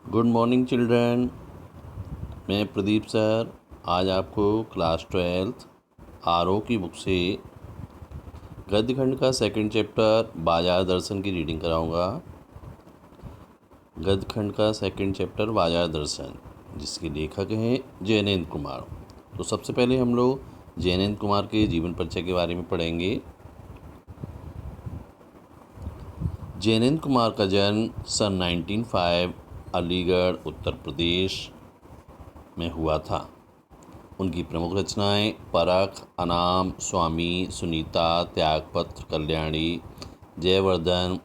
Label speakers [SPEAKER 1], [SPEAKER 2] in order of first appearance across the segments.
[SPEAKER 1] Good morning children. मैं Pradeep sir आज आपको क्लास 12th आरओ की बुक से गद्य खंड का सेकंड चैप्टर बाजार दर्शन की रीडिंग कराऊंगा। गद्य खंड का सेकंड चैप्टर बाजार दर्शन, जिसके लेखक हैं जैनेंद्र कुमार। तो सबसे पहले हम लोग जैनेंद्र कुमार के जीवन परिचय के बारे में पढ़ेंगे। जैनेंद्र कुमार का जन्म सन 1905 अलीगढ़ उत्तर प्रदेश में हुआ था। उनकी प्रमुख रचनाएं परख, अनाम, स्वामी, सुनीता, त्यागपत्र, कल्याणी, जयवर्धन,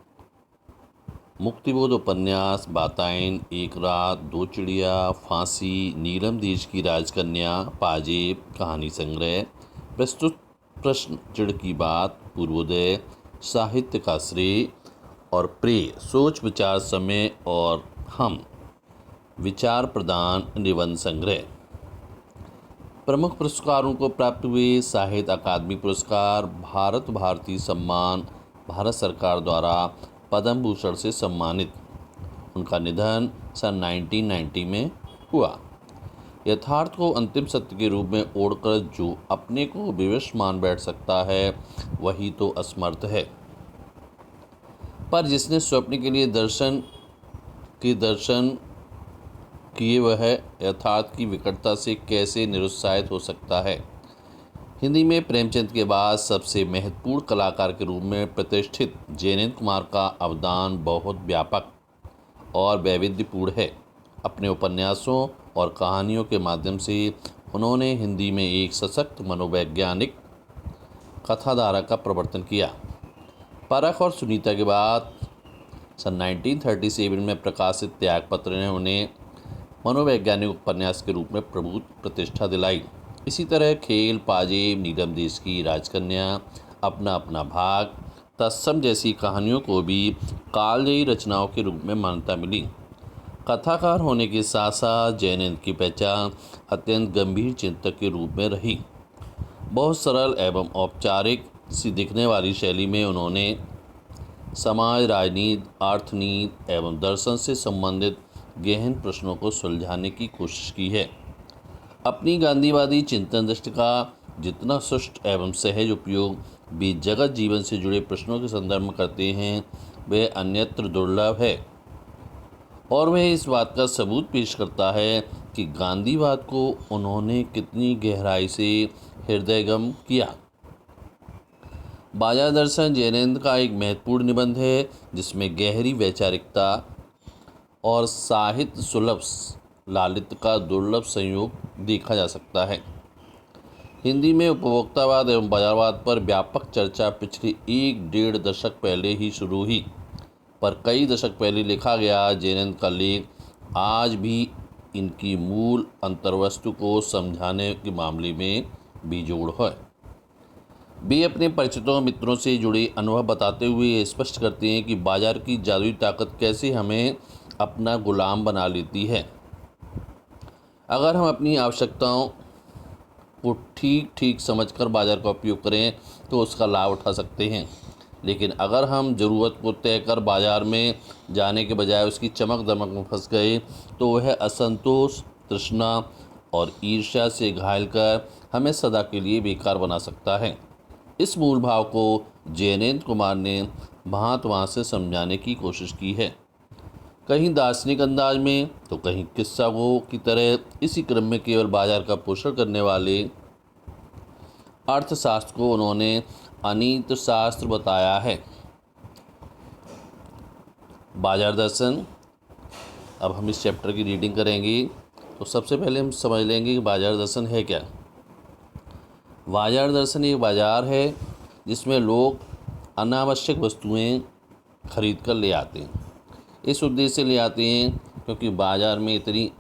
[SPEAKER 1] मुक्तिबोध उपन्यास, बातायन, एक रात, दो चिड़िया, फांसी, नीलम देश की राजकन्या, पाजेब, कहानी संग्रह, प्रस्तुत प्रश्न, चिड़ की बात, पूर्वोदय, साहित्य का श्रेय और प्रेय, सोच विचार समय और हम, विचार प्रदान, निबंध संग्रह। प्रमुख पुरस्कारों को प्राप्त हुए साहित्य अकादमी पुरस्कार, भारत भारती सम्मान, भारत सरकार द्वारा पद्म भूषण से सम्मानित। उनका निधन सन 1990 में हुआ। यथार्थ को अंतिम सत्य के रूप में ओढ़कर जो अपने को विवश मान बैठ सकता है वही तो असमर्थ है, पर जिसने स्वप्न के लिए दर्शन किए वह यथार्थ की विकटता से कैसे निरुत्साहित हो सकता है। हिंदी में प्रेमचंद के बाद सबसे महत्वपूर्ण कलाकार के रूप में प्रतिष्ठित जैनेंद्र कुमार का अवदान बहुत व्यापक और वैविध्यपूर्ण है। अपने उपन्यासों और कहानियों के माध्यम से उन्होंने हिंदी में एक सशक्त मनोवैज्ञानिक कथाधारा का प्रवर्तन किया। परख और सुनीता के बाद सन 1937 में प्रकाशित त्यागपत्र ने उन्हें मनोवैज्ञानिक उपन्यास के रूप में प्रभुत प्रतिष्ठा दिलाई। इसी तरह खेल, पाजेब, नीलम देश की राजकन्या, अपना अपना भाग, तत्सम जैसी कहानियों को भी कालजयी रचनाओं के रूप में मान्यता मिली। कथाकार होने के साथ साथ जैनेंद्र की पहचान अत्यंत गंभीर चिंतक के रूप में रही। बहुत सरल एवं औपचारिक सी दिखने वाली शैली में उन्होंने समाज, राजनीति, अर्थनीति एवं दर्शन से संबंधित गहन प्रश्नों को सुलझाने की कोशिश की है। अपनी गांधीवादी चिंतन दृष्टि का जितना सुष्ट एवं सहज उपयोग भी जगत जीवन से जुड़े प्रश्नों के संदर्भ में करते हैं वह अन्यत्र दुर्लभ है, और वह इस बात का सबूत पेश करता है कि गांधीवाद को उन्होंने कितनी गहराई से हृदयगम किया। बाजार दर्शन जैनेंद्र का एक महत्वपूर्ण निबंध है जिसमें गहरी वैचारिकता और साहित्य सुलभ लालित्य का दुर्लभ संयोग देखा जा सकता है। हिंदी में उपभोक्तावाद एवं बाजारवाद पर व्यापक चर्चा पिछले 1-1.5 दशक पहले ही शुरू हुई, पर कई दशक पहले लिखा गया जैनेंद्र का लेख आज भी इनकी मूल अंतर्वस्तु को समझाने के मामले में बेजोड़ है। वे अपने परिचितों मित्रों से जुड़े अनुभव बताते हुए स्पष्ट करते हैं कि बाजार की जादुई ताकत कैसे हमें अपना गुलाम बना लेती है। अगर हम अपनी आवश्यकताओं को ठीक ठीक समझकर बाजार का उपयोग करें तो उसका लाभ उठा सकते हैं, लेकिन अगर हम ज़रूरत को तय कर बाजार में जाने के बजाय उसकी चमक दमक में फंस गए तो वह असंतोष, तृष्णा और ईर्ष्या से घायल कर हमें सदा के लिए बेकार बना सकता है। इस मूल भाव को जैनेंद्र कुमार ने भांत वहाँ से समझाने की कोशिश की है, कहीं दार्शनिक अंदाज में तो कहीं किस्सा गो की तरह। इसी क्रम में केवल बाजार का पोषण करने वाले अर्थशास्त्र को उन्होंने अनीत शास्त्र बताया है। बाजार दर्शन, अब हम इस चैप्टर की रीडिंग करेंगे। तो सबसे पहले हम समझ लेंगे कि बाजार दर्शन है क्या। बाजार दर्शन एक बाजार है जिसमें लोग अनावश्यक वस्तुएं खरीद कर ले आते हैं। इस उद्देश्य से ले आते हैं क्योंकि बाजार में इतनी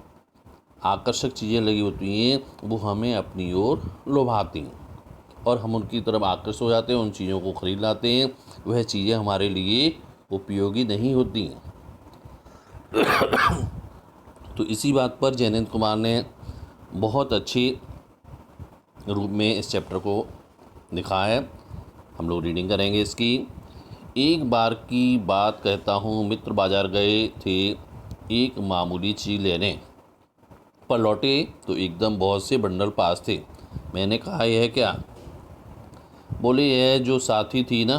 [SPEAKER 1] आकर्षक चीज़ें लगी होती हैं वो हमें अपनी ओर लुभाती हैं और हम उनकी तरफ आकर्षित हो जाते हैं, उन चीज़ों को खरीद लाते हैं। वह चीज़ें हमारे लिए उपयोगी नहीं होती हैं। तो इसी बात पर जैनेंद्र कुमार ने बहुत अच्छे रूप में इस चैप्टर को लिखा है। हम लोग रीडिंग करेंगे इसकी। एक बार की बात कहता हूँ, मित्र बाजार गए थे एक मामूली चीज़ लेने पर लौटे तो एकदम बहुत से बंडल पास थे। मैंने कहा, यह क्या? बोले, यह जो साथी थी ना,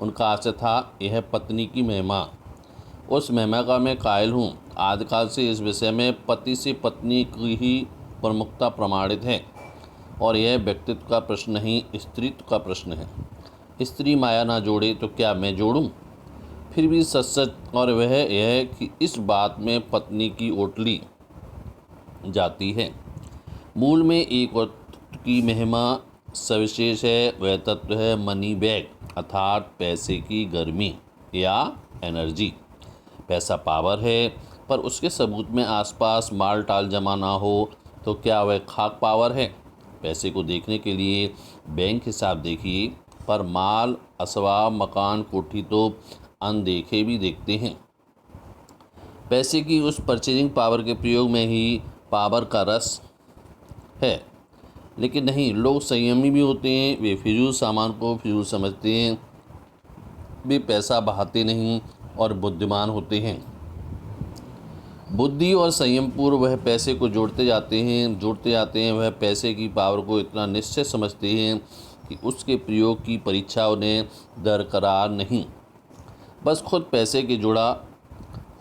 [SPEAKER 1] उनका आशय था, यह पत्नी की महिमा। उस महिमा का मैं कायल हूँ। आदिकाल से इस विषय में पति से पत्नी की ही प्रमुखता प्रमाणित है और यह व्यक्तित्व का प्रश्न नहीं, स्त्रीत्व का प्रश्न है। स्त्री माया ना जोड़े तो क्या मैं जोड़ूं? फिर भी सच सच और वह यह कि इस बात में पत्नी की ओटली जाती है। मूल में एक तत्व की महिमा सविशेष है। वह तत्व है मनी बैग, अर्थात पैसे की गर्मी या एनर्जी। पैसा पावर है, पर उसके सबूत में आसपास माल टाल जमा ना हो तो क्या वह खाक पावर है? पैसे को देखने के लिए बैंक हिसाब देखिए, पर माल, असवाब, मकान, कोठी तो अनदेखे भी देखते हैं। पैसे की उस परचेजिंग पावर के प्रयोग में ही पावर का रस है। लेकिन नहीं, लोग संयमी भी होते हैं। वे फिजूल सामान को फिजूल समझते हैं। वे पैसा बहाते नहीं और बुद्धिमान होते हैं। बुद्धि और संयम पूर्व वह पैसे को जोड़ते जाते हैं। वह पैसे की पावर को इतना निश्चय समझते हैं कि उसके प्रयोग की परीक्षा उन्हें दरकरार नहीं। बस खुद पैसे के जुड़ा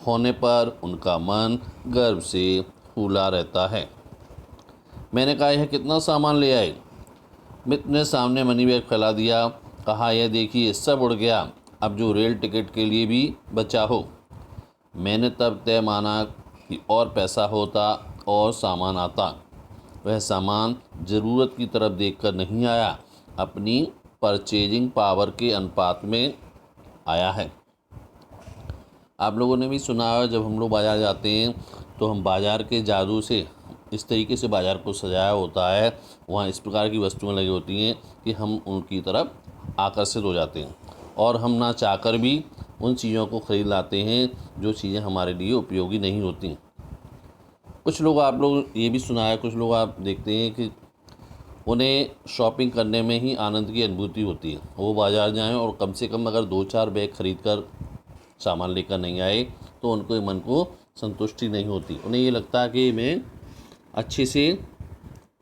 [SPEAKER 1] होने पर उनका मन गर्व से फूला रहता है। मैंने कहा, यह कितना सामान ले आए? मित्र ने सामने मनी बैग फैला दिया। कहा, यह देखिए, सब उड़ गया। अब जो रेल टिकट के लिए भी बचा हो। मैंने तब तय माना कि और पैसा होता और सामान आता। वह सामान ज़रूरत की तरफ देखकर नहीं आया, अपनी परचेजिंग पावर के अनुपात में आया है। आप लोगों ने भी सुना है, जब हम लोग बाज़ार जाते हैं तो हम बाज़ार के जादू से इस तरीके से बाज़ार को सजाया होता है, वहाँ इस प्रकार की वस्तुएं लगी होती हैं कि हम उनकी तरफ आकर्षित हो जाते हैं और हम ना चाहकर भी उन चीज़ों को ख़रीद लाते हैं जो चीज़ें हमारे लिए उपयोगी नहीं होती। कुछ लोग, आप लोग ये भी सुना है, कुछ लोग आप देखते हैं कि उन्हें शॉपिंग करने में ही आनंद की अनुभूति होती है। वो बाज़ार जाएं और कम से कम अगर 2-4 बैग खरीद कर सामान लेकर नहीं आए तो उनको मन को संतुष्टि नहीं होती। उन्हें ये लगता है कि मैं अच्छे से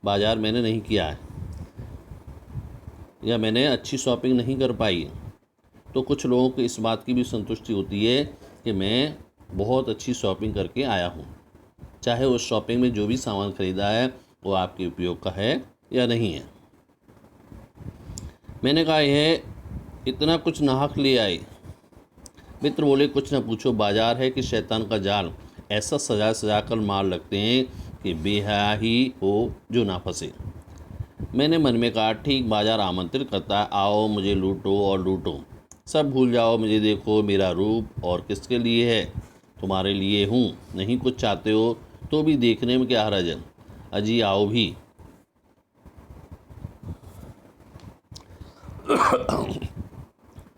[SPEAKER 1] बाज़ार मैंने नहीं किया है या मैंने अच्छी शॉपिंग नहीं कर पाई है। तो कुछ लोगों को इस बात की भी संतुष्टि होती है कि मैं बहुत अच्छी शॉपिंग करके आया हूँ, चाहे उस शॉपिंग में जो भी सामान ख़रीदा है वो आपके उपयोग का है या नहीं है। मैंने कहा, यह इतना कुछ नाहक ले आए? मित्र बोले, कुछ न पूछो, बाजार है कि शैतान का जाल। ऐसा सजा सजा कर मार लगते हैं कि बेहया ही हो जो ना फंसे। मैंने मन में कहा, ठीक, बाजार आमंत्रित करता है, आओ मुझे लूटो और लूटो। सब भूल जाओ, मुझे देखो, मेरा रूप और किसके लिए है? तुम्हारे लिए हूँ। नहीं कुछ चाहते हो तो भी देखने में क्या हर्ज है? अजी आओ भी।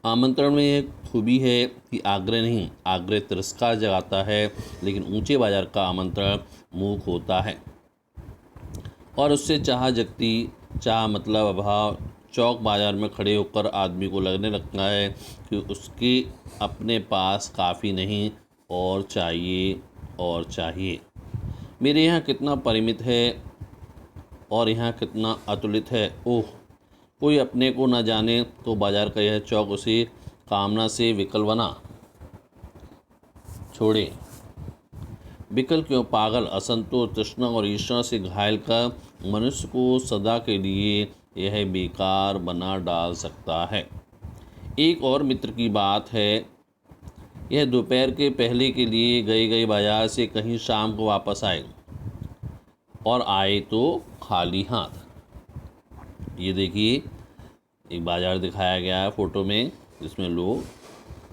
[SPEAKER 1] आमंत्रण में एक खूबी है कि आग्रह नहीं, आग्रह तिरस्कार जगाता है, लेकिन ऊंचे बाजार का आमंत्रण मूक होता है और उससे चाह जगती, चाह मतलब अभाव। चौक बाज़ार में खड़े होकर आदमी को लगने लगता है कि उसके अपने पास काफ़ी नहीं और चाहिए और चाहिए। मेरे यहाँ कितना परिमित है और यहाँ कितना अतुलित है। ओह, कोई अपने को न जाने तो बाज़ार का यह चौक उसे कामना से विकल बना छोड़े। विकल क्यों, पागल, असंतोष, तृष्णा और ईर्ष्या से घायल का मनुष्य को सदा के लिए यह बेकार बना डाल सकता है। एक और मित्र की बात है, यह दोपहर के पहले के लिए गए बाजार से कहीं शाम को वापस आए और आए तो खाली हाथ। ये देखिए, एक बाज़ार दिखाया गया है फ़ोटो में, जिसमें लोग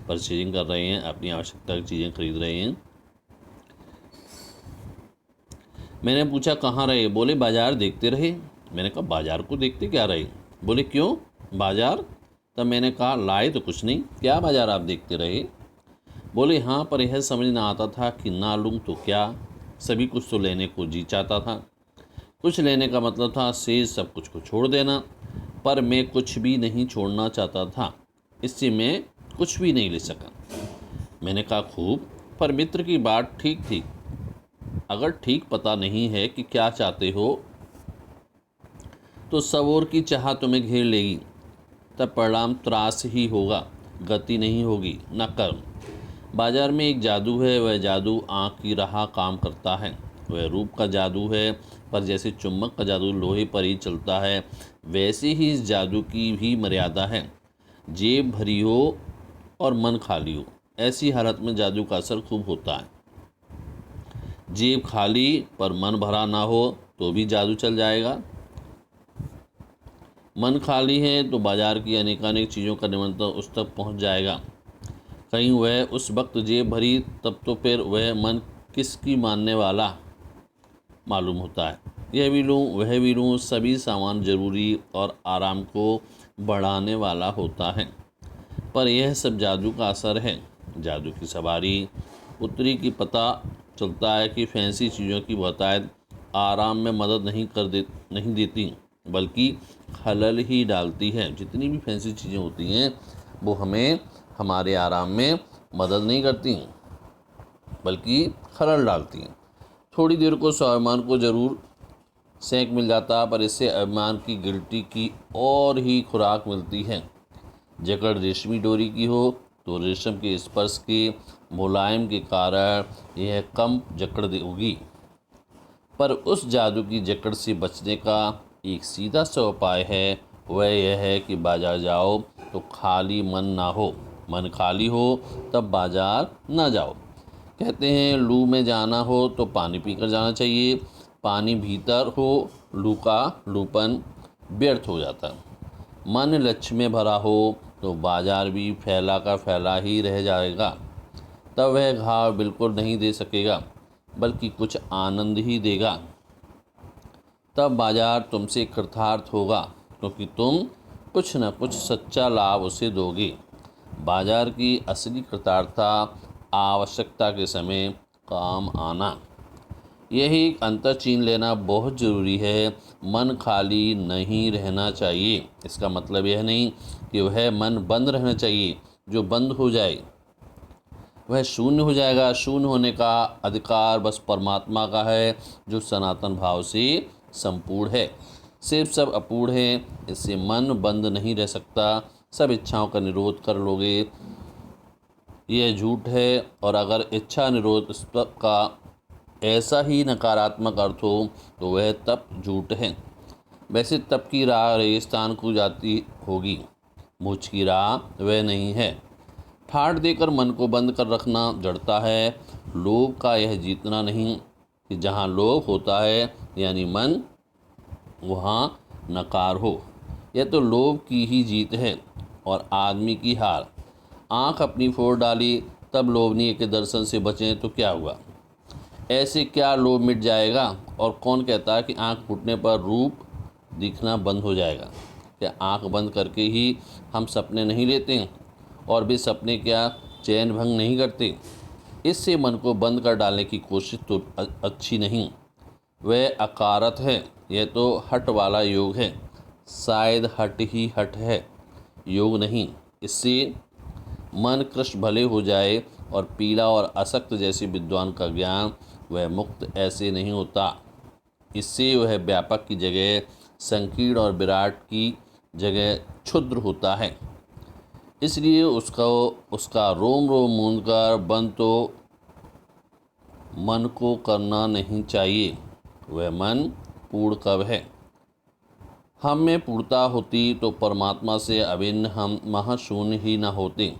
[SPEAKER 1] परचेजिंग कर रहे हैं, अपनी आवश्यकता की चीज़ें खरीद रहे हैं। मैंने पूछा, कहाँ रहे? बोले, बाज़ार देखते रहे। मैंने कहा, बाज़ार को देखते क्या रहे? बोले, क्यों बाज़ार? तब मैंने कहा, लाए तो कुछ नहीं, क्या बाज़ार आप देखते रहे? बोले, हाँ, पर यह समझ ना आता था कि ना लूँ तो क्या। सभी कुछ तो लेने को जी चाहता था। कुछ लेने का मतलब था शेष सब कुछ को छोड़ देना, पर मैं कुछ भी नहीं छोड़ना चाहता था, इससे मैं कुछ भी नहीं ले सका। मैंने कहा, खूब, पर मित्र की बात ठीक थी। अगर ठीक पता नहीं है कि क्या चाहते हो तो सब ओर की चाह तुम्हें घेर लेगी। तब परिणाम त्रास ही होगा, गति नहीं होगी, न कर्म। बाजार में एक जादू है, वह जादू आँख की राह काम करता है। वह रूप का जादू है, पर जैसे चुंबक का जादू लोहे पर ही चलता है, वैसे ही इस जादू की भी मर्यादा है। जेब भरी हो और मन खाली हो, ऐसी हालत में जादू का असर खूब होता है। जेब खाली पर मन भरा ना हो तो भी जादू चल जाएगा। मन खाली है तो बाजार की अनेकानेक चीज़ों का निमंत्रण उस तक पहुंच जाएगा। कहीं वह उस वक्त जेब भरी, तब तो फिर वह मन किसकी मानने वाला मालूम होता है। यह भी लूँ वह भी लूँ, सभी सामान जरूरी और आराम को बढ़ाने वाला होता है। पर यह सब जादू का असर है, जादू की सवारी। उत्तरी की पता चलता है कि फैंसी चीज़ों की बहुतायत आराम में मदद नहीं देती, बल्कि खलल ही डालती है। जितनी भी फैंसी चीज़ें होती हैं वो हमें हमारे आराम में मदद नहीं करती, बल्कि खलल डालती हैं। थोड़ी देर को स्वाभिमान को जरूर सेंक मिल जाता, पर इससे अभिमान की गिल्टी की और ही खुराक मिलती है। जकड़ रेशमी डोरी की हो तो रेशम के स्पर्श के मुलायम के कारण यह कम जकड़ होगी। पर उस जादू की जकड़ से बचने का एक सीधा सा उपाय है, वह यह है कि बाजार जाओ तो खाली मन ना हो। मन खाली हो तब बाजार ना जाओ। कहते हैं लू में जाना हो तो पानी पीकर जाना चाहिए। पानी भीतर हो, लू का लूपन व्यर्थ हो जाता। मन लक्ष्य में भरा हो तो बाजार भी फैला का फैला ही रह जाएगा। तब वह घाव बिल्कुल नहीं दे सकेगा, बल्कि कुछ आनंद ही देगा। तब बाजार तुमसे कृतार्थ होगा, क्योंकि तुम कुछ न कुछ सच्चा लाभ उसे दोगे। बाजार की असली कृतार्थता आवश्यकता के समय काम आना। यही एक अंतर चीन लेना बहुत ज़रूरी है। मन खाली नहीं रहना चाहिए, इसका मतलब यह नहीं कि वह मन बंद रहना चाहिए। जो बंद हो जाए वह शून्य हो जाएगा। शून्य होने का अधिकार बस परमात्मा का है, जो सनातन भाव से संपूर्ण है। सिर्फ सब अपूर्ण है, इससे मन बंद नहीं रह सकता। सब इच्छाओं का निरोध कर लोगे, यह झूठ है। और अगर इच्छा निरोध का ऐसा ही नकारात्मक अर्थ हो तो वह तप झूठ है। वैसे तप की राह रेगिस्तान को जाती होगी, मुझ की राह वह नहीं है। ठाठ देकर मन को बंद कर रखना जड़ता है। लोभ का यह जीतना नहीं कि जहाँ लोभ होता है यानी मन, वहाँ नकार हो। यह तो लोभ की ही जीत है और आदमी की हार। आँख अपनी फोड़ डाली तब लोभनीय के दर्शन से बचें तो क्या हुआ? ऐसे क्या लोभ मिट जाएगा? और कौन कहता है कि आँख फूटने पर रूप दिखना बंद हो जाएगा? क्या आँख बंद करके ही हम सपने नहीं लेते? और भी सपने क्या चैन भंग नहीं करते? इससे मन को बंद कर डालने की कोशिश तो अच्छी नहीं, वह अकारत है। यह तो हट वाला योग है, शायद हट ही हट है, योग नहीं। इससे मन कृष्ण भले हो जाए और पीला और असक्त जैसे विद्वान का ज्ञान, वह मुक्त ऐसे नहीं होता। इससे वह व्यापक की जगह संकीर्ण और विराट की जगह क्षुद्र होता है। इसलिए उसका रोम रोम मूंद कर बंद तो मन को करना नहीं चाहिए। वह मन पूर्ण कब है? हम में पूर्णता होती तो परमात्मा से अभिन्न हम महाशून्य ही न होते।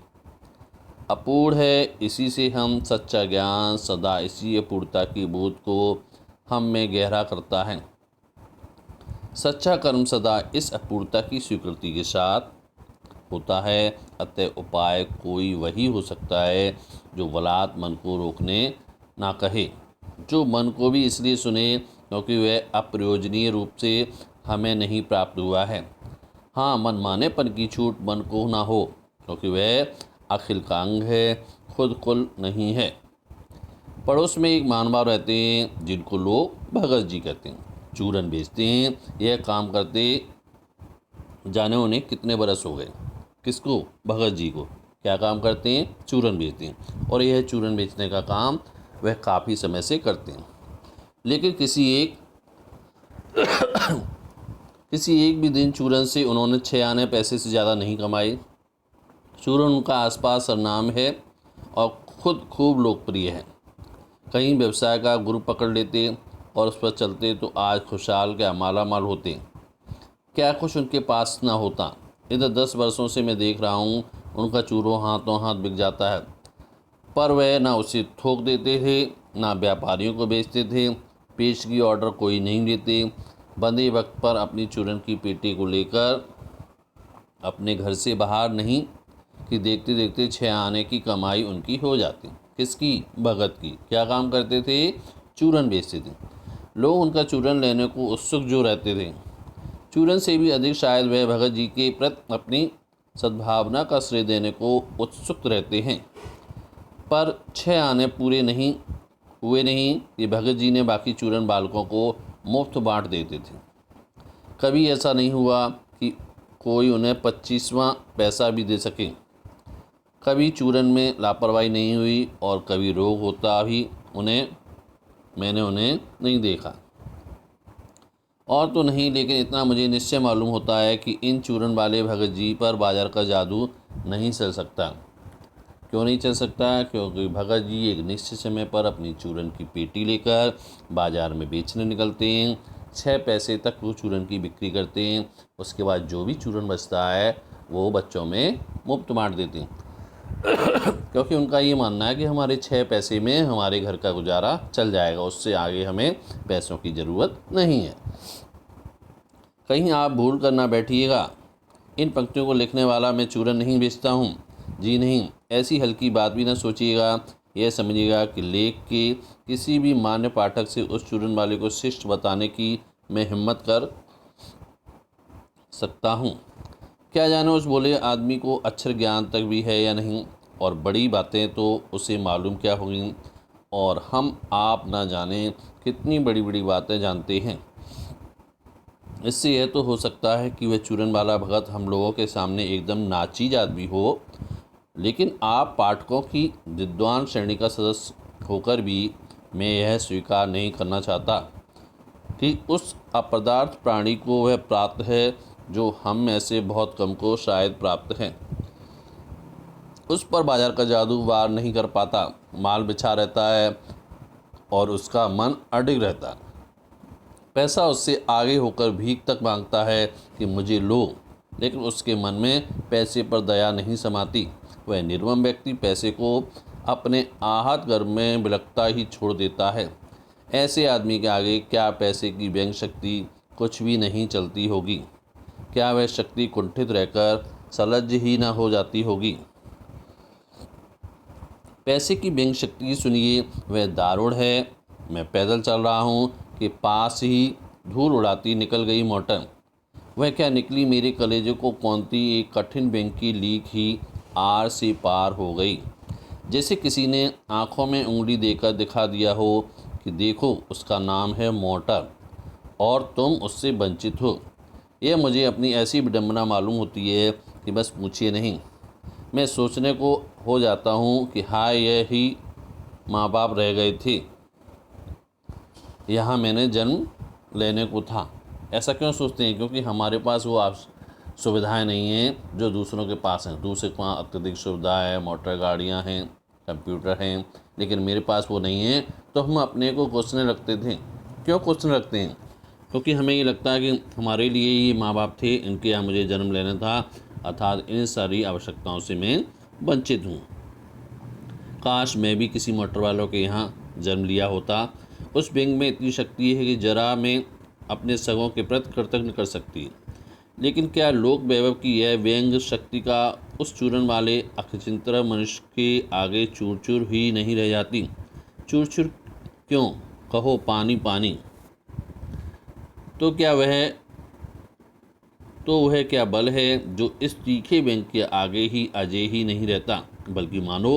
[SPEAKER 1] अपूर्ण है, इसी से हम सच्चा ज्ञान सदा इसी अपूर्णता की बोध को हम में गहरा करता है। सच्चा कर्म सदा इस अपूर्णता की स्वीकृति के साथ होता है। अतः उपाय कोई वही हो सकता है जो बलात् मन को रोकने ना कहे, जो मन को भी इसलिए सुने क्योंकि वह अप्रयोजनीय रूप से हमें नहीं प्राप्त हुआ है। हाँ, मनमानेपन की छूट मन को ना हो, क्योंकि वह अखिल का अंग है, खुद कुल नहीं है। पड़ोस में एक महानुभाव रहते हैं जिनको लोग भगत जी कहते हैं। चूरन बेचते हैं। यह काम करते जाने उन्हें कितने बरस हो गए। किसको? भगत जी को। क्या काम करते हैं? चूरन बेचते हैं। और यह चूरन बेचने का काम वह काफ़ी समय से करते हैं। लेकिन किसी एक भी दिन चूरन से उन्होंने 6 आने पैसे से ज़्यादा नहीं कमाए। चूरन उनका आसपास सरनाम है और खुद खूब लोकप्रिय है। कहीं व्यवसाय का गुरु पकड़ लेते और उस पर चलते तो आज खुशहाल क्या माला माल होते। क्या कुछ उनके पास ना होता। इधर 10 वर्षों से मैं देख रहा हूँ उनका चूरो हाथों हाथ बिक जाता है, पर वह ना उसे थोक देते थे ना व्यापारियों को बेचते थे। पेशगी ऑर्डर कोई नहीं देते। बंदे वक्त पर अपनी चूरन की पेटी को लेकर अपने घर से बाहर नहीं कि देखते देखते 6 आने की कमाई उनकी हो जाती। किसकी? भगत की। क्या काम करते थे? चूरन बेचते थे। लोग उनका चूरन लेने को उत्सुक जो रहते थे। चूरन से भी अधिक शायद वह भगत जी के प्रति अपनी सद्भावना का श्रेय देने को उत्सुक रहते हैं। पर 6 आने पूरे नहीं हुए नहीं कि भगत जी ने बाकी चूरन बालकों को मुफ्त बांट देते थे। कभी ऐसा नहीं हुआ कि कोई उन्हें 25वां पैसा भी दे सके। कभी चूरन में लापरवाही नहीं हुई और कभी रोग होता भी मैंने उन्हें नहीं देखा। और तो नहीं, लेकिन इतना मुझे निश्चय मालूम होता है कि इन चूरन वाले भगत जी पर बाजार का जादू नहीं चल सकता। क्यों नहीं चल सकता? क्योंकि भगत जी एक निश्चित समय पर अपनी चूरन की पेटी लेकर बाजार में बेचने निकलते हैं। 6 पैसे तक वो चूरन की बिक्री करते हैं। उसके बाद जो भी चूरन बचता है वो बच्चों में मुफ्त बांट देते हैं। क्योंकि उनका ये मानना है कि हमारे 6 पैसे में हमारे घर का गुजारा चल जाएगा, उससे आगे हमें पैसों की ज़रूरत नहीं है। कहीं आप भूल कर ना बैठिएगा, इन पंक्तियों को लिखने वाला मैं चूरन नहीं बेचता हूँ। जी नहीं, ऐसी हल्की बात भी ना सोचिएगा। यह समझिएगा कि लेख के किसी भी मान्य पाठक से उस चूरन वाले को शिष्ट बताने की मैं हिम्मत कर सकता हूँ। क्या जाने उस बोले आदमी को अक्षर ज्ञान तक भी है या नहीं, और बड़ी बातें तो उसे मालूम क्या होंगी, और हम आप ना जाने कितनी बड़ी बड़ी बातें जानते हैं। इससे यह तो हो सकता है कि वह चूरन वाला भगत हम लोगों के सामने एकदम नाचीज आदमी हो, लेकिन आप पाठकों की विद्वान श्रेणी का सदस्य होकर भी मैं यह स्वीकार नहीं करना चाहता कि उस अपदार्थ प्राणी को वह प्राप्त है जो हम में से बहुत कम को शायद प्राप्त है। उस पर बाजार का जादू वार नहीं कर पाता। माल बिछा रहता है और उसका मन अडिग रहता। पैसा उससे आगे होकर भीख तक मांगता है कि मुझे लो, लेकिन उसके मन में पैसे पर दया नहीं समाती। वह निर्मम व्यक्ति पैसे को अपने आहत घर में बिलखता ही छोड़ देता है। ऐसे आदमी के आगे क्या पैसे की व्यंग शक्ति कुछ भी नहीं चलती होगी? क्या वह शक्ति कुंठित रहकर सलज्ज ही न हो जाती होगी? पैसे की व्यंग शक्ति सुनिए, वह दारुण है। मैं पैदल चल रहा हूँ कि पास ही धूल उड़ाती निकल गई मोटर। वह क्या निकली, मेरे कलेजे को कौनती एक कठिन व्यंग की लीक ही आर से पार हो गई। जैसे किसी ने आँखों में उंगली देकर दिखा दिया हो कि देखो उसका नाम है मोटर और तुम उससे वंचित हो। यह मुझे अपनी ऐसी विडंबना मालूम होती है कि बस पूछिए नहीं। मैं सोचने को हो जाता हूँ कि हाय, यह ही माँ बाप रह गए थे, यहाँ मैंने जन्म लेने को था। ऐसा क्यों सोचते हैं? क्योंकि हमारे पास वो सुविधाएं नहीं हैं जो दूसरों के पास हैं। दूसरे के पास अत्यधिक सुविधा है, मोटर गाड़ियाँ हैं, कंप्यूटर हैं, लेकिन मेरे पास वो नहीं है। तो हम अपने को क्वेश्चन रखते थे। क्यों क्वेश्चन रखते हैं? क्योंकि हमें ये लगता है कि हमारे लिए ये माँ बाप थे, इनके यहाँ मुझे जन्म लेना था, अर्थात इन सारी आवश्यकताओं से मैं वंचित हूँ। काश मैं भी किसी मोटर वालों के यहाँ जन्म लिया होता। उस व्यंग में इतनी शक्ति है कि जरा मैं अपने सगों के प्रति कृतज्ञ कर सकती। लेकिन क्या लोक वैभव की यह व्यंग शक्ति का उस चूरन वाले अखचिंतर मनुष्य के आगे चूर चूर ही नहीं रह जाती? चूर चूर क्यों? कहो पानी पानी। तो वह क्या बल है जो इस तीखे व्यंग के आगे ही अजय ही नहीं रहता, बल्कि मानो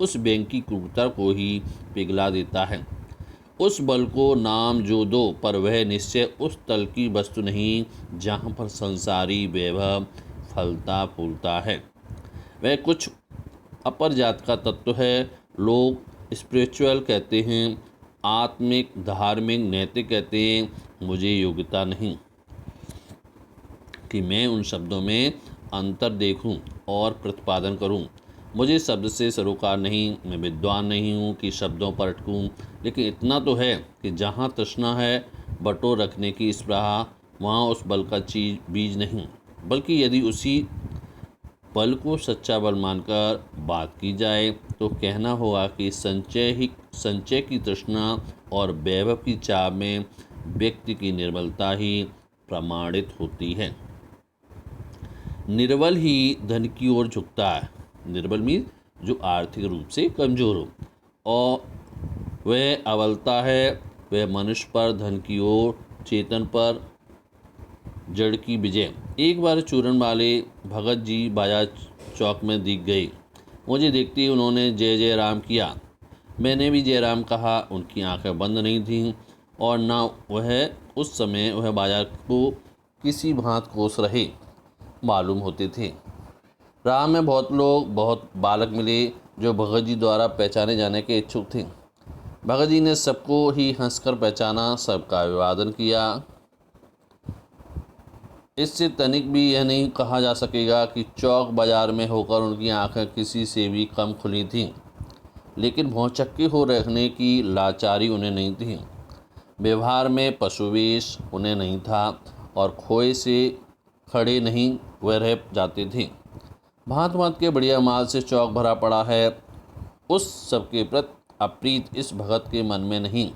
[SPEAKER 1] उस व्यंग की क्रूरता को ही पिघला देता है। उस बल को नाम जो दो, पर वह निश्चय उस तल की वस्तु नहीं जहाँ पर संसारी वैभव फलता फूलता है। वह कुछ अपर जात का तत्व है। लोग स्पिरिचुअल कहते हैं, आत्मिक, धार्मिक, नैतिक कहते हैं। मुझे योग्यता नहीं कि मैं उन शब्दों में अंतर देखूं और प्रतिपादन करूं। मुझे शब्द से सरोकार नहीं, मैं विद्वान नहीं हूं कि शब्दों पर अटकूं। लेकिन इतना तो है कि जहां तृष्णा है बटोर रखने की स्पृहा, वहां उस बल का बीज नहीं, बल्कि यदि उसी बल को सच्चा बल मानकर बात की जाए तो कहना होगा कि संचय की तृष्णा और वैभव की चाह में व्यक्ति की निर्बलता ही प्रमाणित होती है। निर्बल ही धन की ओर झुकता है। निर्बल मीन जो आर्थिक रूप से कमजोर हो, और वह अबलता है, वह मनुष्य पर, धन की ओर, चेतन पर जड़ की विजय। एक बार चूरन वाले भगत जी बाजार चौक में दिख गए। मुझे देखते ही उन्होंने जय जय राम किया। मैंने भी जय राम कहा। उनकी आंखें बंद नहीं थीं और ना वह उस समय वह बाजार को किसी भांत कोस रहे मालूम होते थे। राह में बहुत बालक मिले जो भगत जी द्वारा पहचाने जाने के इच्छुक थे। भगत जी ने सबको ही हंसकर पहचाना, सबका अभिवादन किया। इससे तनिक भी यह नहीं कहा जा सकेगा कि चौक बाजार में होकर उनकी आंखें किसी से भी कम खुली थीं, लेकिन भौचक्के हो रखने की लाचारी उन्हें नहीं थी। व्यवहार में पशुवेश उन्हें नहीं था और खोए से खड़े नहीं वह रह जाते थे। भांत भांत के बढ़िया माल से चौक भरा पड़ा है। उस सबके प्रति अप्रीत इस भगत के मन में नहीं,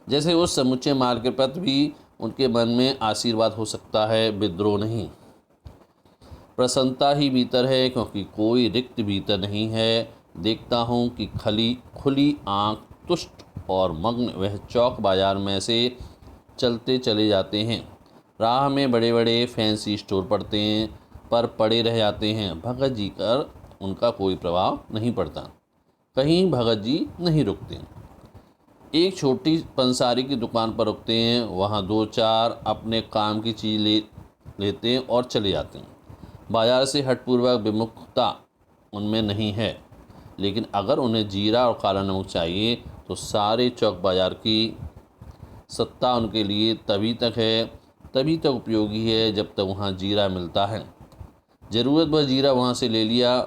[SPEAKER 1] जैसे उस समुचे माल के प्रति भी उनके मन में आशीर्वाद हो सकता है, विद्रोह नहीं। प्रसन्नता ही भीतर है, क्योंकि कोई रिक्त भीतर नहीं है। देखता हूँ कि खुली आँख, तुष्ट और मग्न वह चौक बाजार में से चलते चले जाते हैं। राह में बड़े बड़े फैंसी स्टोर पड़ते हैं, पर पड़े रह जाते हैं। भगत जी कर उनका कोई प्रभाव नहीं पड़ता। कहीं भगत जी नहीं रुकते। एक छोटी पंसारी की दुकान पर रुकते हैं। वहाँ दो चार अपने काम की चीज़ लेते हैं और चले जाते हैं। बाजार से हठपूर्वक विमुखता उनमें नहीं है, लेकिन अगर उन्हें जीरा और काला नमक चाहिए तो सारे चौक बाजार की सत्ता उनके लिए तभी तक उपयोगी है जब तक वहाँ जीरा मिलता है। ज़रूरत भर जीरा वहाँ से ले लिया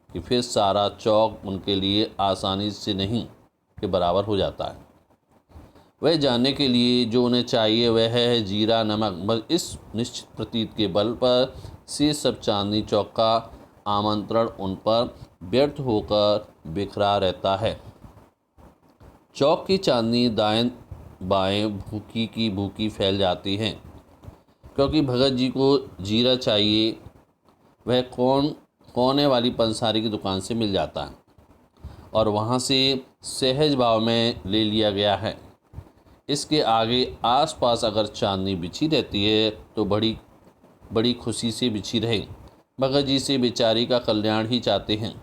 [SPEAKER 1] कि फिर सारा चौक उनके लिए आसानी से नहीं के बराबर हो जाता है। वह जानने के लिए जो उन्हें चाहिए वह है जीरा नमक। बस इस निश्चित प्रतीत के बल पर से सब चांदनी चौक का आमंत्रण उन पर व्यर्थ होकर बिखरा रहता है। चौक की चांदनी दाएं बाएं भूखी की भूखी फैल जाती है, क्योंकि भगत जी को जीरा चाहिए वह कोने वाली पंसारी की दुकान से मिल जाता है और वहाँ से सहज भाव में ले लिया गया है। इसके आगे आसपास अगर चांदनी बिछी रहती है तो बड़ी खुशी से बिछी रहे। भगत जी से बेचारी का कल्याण ही चाहते हैं।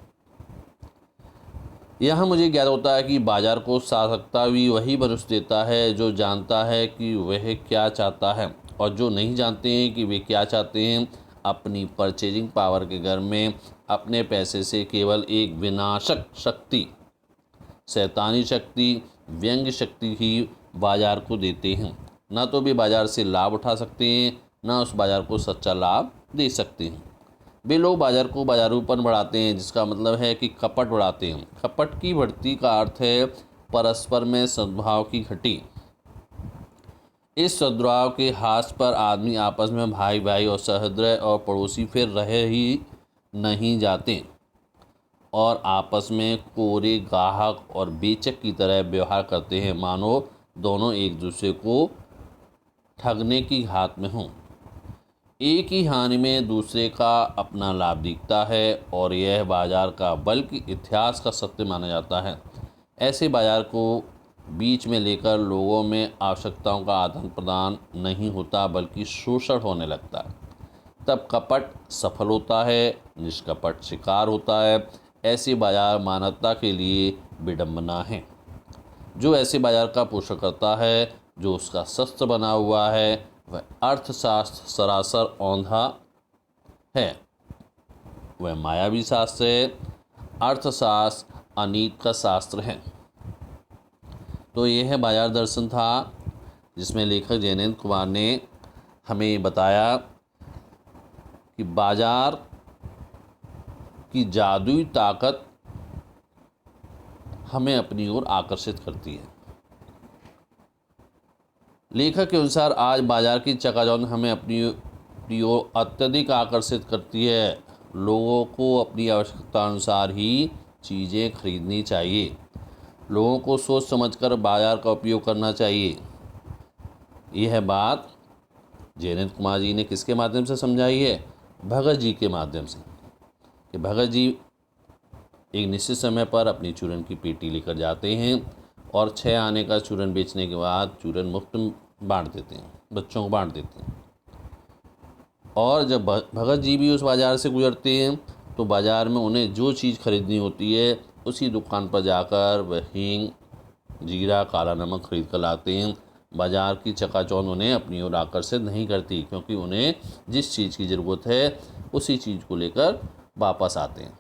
[SPEAKER 1] यहाँ मुझे ज्ञात होता है कि बाजार को सार्थकता भी वही मनुष्य देता है जो जानता है कि वह क्या चाहता है, और जो नहीं जानते हैं कि वे क्या चाहते हैं। अपनी परचेजिंग पावर के घर में अपने पैसे से केवल एक विनाशक शक्ति, शैतानी शक्ति, व्यंग्य शक्ति ही बाजार को देते हैं। ना तो वे बाजार से लाभ उठा सकते हैं, ना उस बाजार को सच्चा लाभ दे सकते हैं। वे लोग बाजार को बाजारूपन बढ़ाते हैं, जिसका मतलब है कि कपट बढ़ाते हैं। कपट की बढ़ती का अर्थ है परस्पर में सद्भाव की घटी। इस सद्भाव के हाथ पर आदमी आपस में भाई भाई और सहृदय और पड़ोसी फिर रहे ही नहीं जाते और आपस में कोरे गाहक और बेचक की तरह व्यवहार करते हैं, मानो दोनों एक दूसरे को ठगने की घात में हों। एक ही हानि में दूसरे का अपना लाभ दिखता है और यह बाजार का बल्कि इतिहास का सत्य माना जाता है। ऐसे बाजार को बीच में लेकर लोगों में आवश्यकताओं का आदान प्रदान नहीं होता, बल्कि शोषण होने लगता है। तब कपट सफल होता है, निष्कपट शिकार होता है। ऐसे बाजार मानवता के लिए विडंबना है। जो ऐसे बाजार का पोषण करता है, जो उसका शस्त्र बना हुआ है, वह अर्थशास्त्र सरासर औंधा है। वह मायावी शास्त्र है। अर्थशास्त्र अनीत का शास्त्र है। तो ये है बाजार दर्शन था, जिसमें लेखक जैनेंद्र कुमार ने हमें बताया कि बाजार की जादुई ताकत हमें अपनी ओर आकर्षित करती है। लेखक के अनुसार आज बाजार की चकाचौंध हमें अपनी ओर अत्यधिक आकर्षित करती है। लोगों को अपनी आवश्यकता अनुसार ही चीज़ें खरीदनी चाहिए। लोगों को सोच समझकर बाजार का उपयोग करना चाहिए। यह बात जैनेंद्र कुमार जी ने किसके माध्यम से समझाई है? भगत जी के माध्यम से। कि भगत जी एक निश्चित समय पर अपनी चूरन की पेटी लेकर जाते हैं और 6 आने का चूरन बेचने के बाद चूरन मुफ्त बांट देते हैं, बच्चों को बांट देते हैं। और जब भगत जी भी उस बाज़ार से गुजरते हैं तो बाज़ार में उन्हें जो चीज़ खरीदनी होती है उसी दुकान पर जाकर वह हींग, जीरा, काला नमक खरीद कर लाते हैं। बाज़ार की चकाचौंध उन्हें अपनी ओर आकर्षित नहीं करती, क्योंकि उन्हें जिस चीज़ की ज़रूरत है उसी चीज़ को लेकर वापस आते हैं।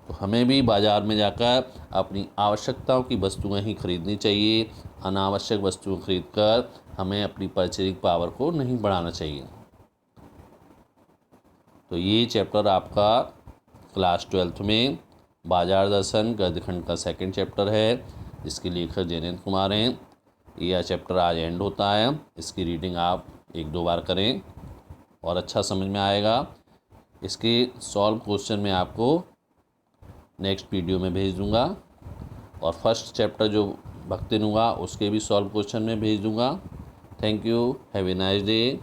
[SPEAKER 1] तो हमें भी बाज़ार में जाकर अपनी आवश्यकताओं की वस्तुएं ही खरीदनी चाहिए। अनावश्यक वस्तुएं खरीदकर हमें अपनी परचेजिंग पावर को नहीं बढ़ाना चाहिए। तो ये चैप्टर आपका क्लास 12th में बाजार दर्शन गद्यखंड का 2nd चैप्टर है, जिसके लेखक जैनेंद्र कुमार हैं। यह चैप्टर आज एंड होता है। इसकी रीडिंग आप 1-2 बार करें और अच्छा समझ में आएगा। इसके सॉल्व क्वेश्चन मैं आपको नेक्स्ट वीडियो में भेज दूंगा, और फर्स्ट चैप्टर जो भक्तिन हुआ उसके भी सॉल्व क्वेश्चन में भेज दूंगा। Thank you. Have a nice day.